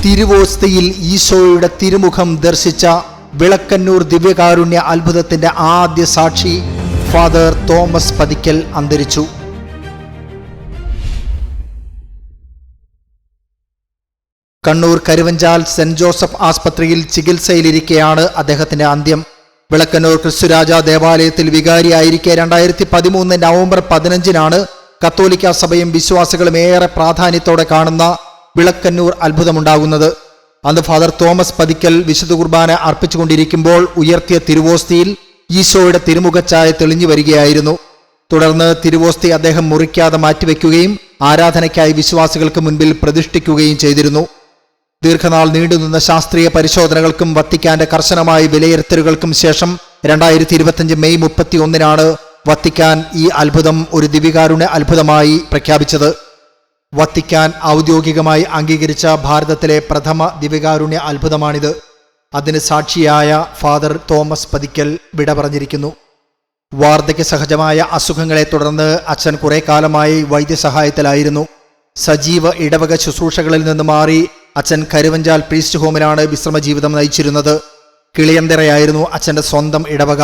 തിരുവോസ്തിയിൽ ഈശോയുടെ തിരുമുഖം ദർശിച്ച വിളക്കന്നൂർ ദിവ്യകാരുണ്യ അത്ഭുതത്തിന്റെ ആദ്യ സാക്ഷി ഫാദർ തോമസ് പതിക്കൽ അന്തരിച്ചു. കണ്ണൂർ കരുവഞ്ചാൽ സെന്റ് ജോസഫ് ആസ്പത്രിയിൽ ചികിത്സയിലിരിക്കെയാണ് അദ്ദേഹത്തിന്റെ അന്ത്യം. വിളക്കന്നൂർ ക്രിസ്തുരാജ ദേവാലയത്തിൽ വികാരിയായിരിക്കെ 2013 നവംബർ 15 കത്തോലിക്ക സഭയും വിശ്വാസികളും ഏറെ പ്രാധാന്യത്തോടെ കാണുന്ന വിളക്കന്നൂർ അത്ഭുതമുണ്ടാകുന്നത്. അന്ന് ഫാദർ തോമസ് പതിക്കൽ വിശുദ്ധ കുർബാന അർപ്പിച്ചുകൊണ്ടിരിക്കുമ്പോൾ ഉയർത്തിയ തിരുവോസ്തിയിൽ ഈശോയുടെ തിരുമുഖച്ഛായ തെളിഞ്ഞു വരികയായിരുന്നു. തുടർന്ന് തിരുവോസ്തി അദ്ദേഹം മുറിക്കാതെ മാറ്റിവെക്കുകയും ആരാധനയ്ക്കായി വിശ്വാസികൾക്ക് മുൻപിൽ പ്രതിഷ്ഠിക്കുകയും ചെയ്തിരുന്നു. ദീർഘനാൾ നീണ്ടുനിന്ന ശാസ്ത്രീയ പരിശോധനകൾക്കും വത്തിക്കാന്റെ കർശനമായ വിലയിരുത്തലുകൾക്കും ശേഷം 2025 മെയ് 31 വത്തിക്കാൻ ഈ അത്ഭുതം ഒരു ദിവ്യകാരുണ്യ അത്ഭുതമായി പ്രഖ്യാപിച്ചത്. വത്തിക്കാൻ ഔദ്യോഗികമായി അംഗീകരിച്ച ഭാരതത്തിലെ പ്രഥമ ദിവ്യകാരുണ്യ അത്ഭുതമാണിത്. അതിന് സാക്ഷിയായ ഫാദർ തോമസ് പതിക്കൽ വിട പറഞ്ഞിരിക്കുന്നു. വാർദ്ധക്യ സഹജമായ അസുഖങ്ങളെ തുടർന്ന് അച്ഛൻ കുറെ കാലമായി വൈദ്യസഹായത്തിലായിരുന്നു. സജീവ ഇടവക ശുശ്രൂഷകളിൽ നിന്ന് മാറി അച്ഛൻ കരുവഞ്ചാൽ പ്രീസ്റ്റ് ഹോമിലാണ് വിശ്രമജീവിതം നയിച്ചിരുന്നത്. കിളിയന്തറയായിരുന്നു അച്ഛൻ്റെ സ്വന്തം ഇടവക.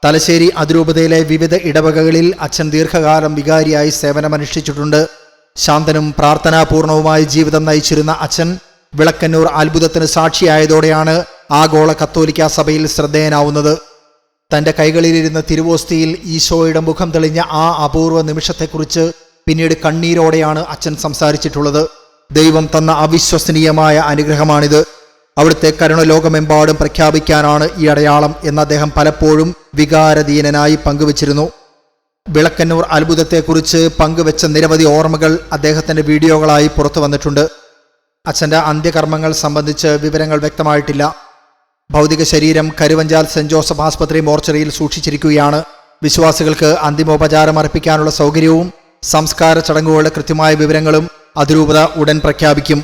തലശ്ശേരി അതിരൂപതയിലെ വിവിധ ഇടവകകളിൽ അച്ഛൻ ദീർഘകാലം വികാരിയായി സേവനമനുഷ്ഠിച്ചിട്ടുണ്ട്. ശാന്തനും പ്രാർത്ഥനാപൂർണവുമായ ജീവിതം നയിച്ചിരുന്ന അച്ഛൻ വിളക്കന്നൂർ അത്ഭുതത്തിന് സാക്ഷിയായതോടെയാണ് ആഗോള കത്തോലിക്ക സഭയിൽ ശ്രദ്ധേയനാവുന്നത്. തൻ്റെ കൈകളിലിരുന്ന തിരുവോസ്തിയിൽ ഈശോയുടെ മുഖം തെളിഞ്ഞ ആ അപൂർവ നിമിഷത്തെക്കുറിച്ച് പിന്നീട് കണ്ണീരോടെയാണ് അച്ഛൻ സംസാരിച്ചിട്ടുള്ളത്. ദൈവം തന്ന അവിശ്വസനീയമായ അനുഗ്രഹമാണിത്. അവിടുത്തെ കരുണ ലോകമെമ്പാടും പ്രഖ്യാപിക്കാനാണ് ഈ അടയാളം എന്ന് അദ്ദേഹം പലപ്പോഴും വികാരധീനനായി പങ്കുവച്ചിരുന്നു. വിളക്കന്നൂർ അത്ഭുതത്തെക്കുറിച്ച് പങ്കുവെച്ച നിരവധി ഓർമ്മകൾ അദ്ദേഹത്തിൻ്റെ വീഡിയോകളായി പുറത്തു വന്നിട്ടുണ്ട്. അച്ഛൻ്റെ അന്ത്യകർമ്മങ്ങൾ സംബന്ധിച്ച് വിവരങ്ങൾ വ്യക്തമായിട്ടില്ല. ഭൗതിക ശരീരം കരുവഞ്ചാൽ സെന്റ് ജോസഫ് ആസ്പത്രി മോർച്ചറിയിൽ സൂക്ഷിച്ചിരിക്കുകയാണ്. വിശ്വാസികൾക്ക് അന്തിമോപചാരം അർപ്പിക്കാനുള്ള സൗകര്യവും സംസ്കാര ചടങ്ങുകളുടെ കൃത്യമായ വിവരങ്ങളും അതിരൂപത ഉടൻ പ്രഖ്യാപിക്കും.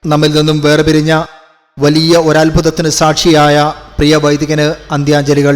നമ്മിൽ നിന്നും വേർപിരിഞ്ഞ വലിയ ഒരത്ഭുതത്തിന് സാക്ഷിയായ പ്രിയ വൈദികന് അന്ത്യാഞ്ജലികൾ.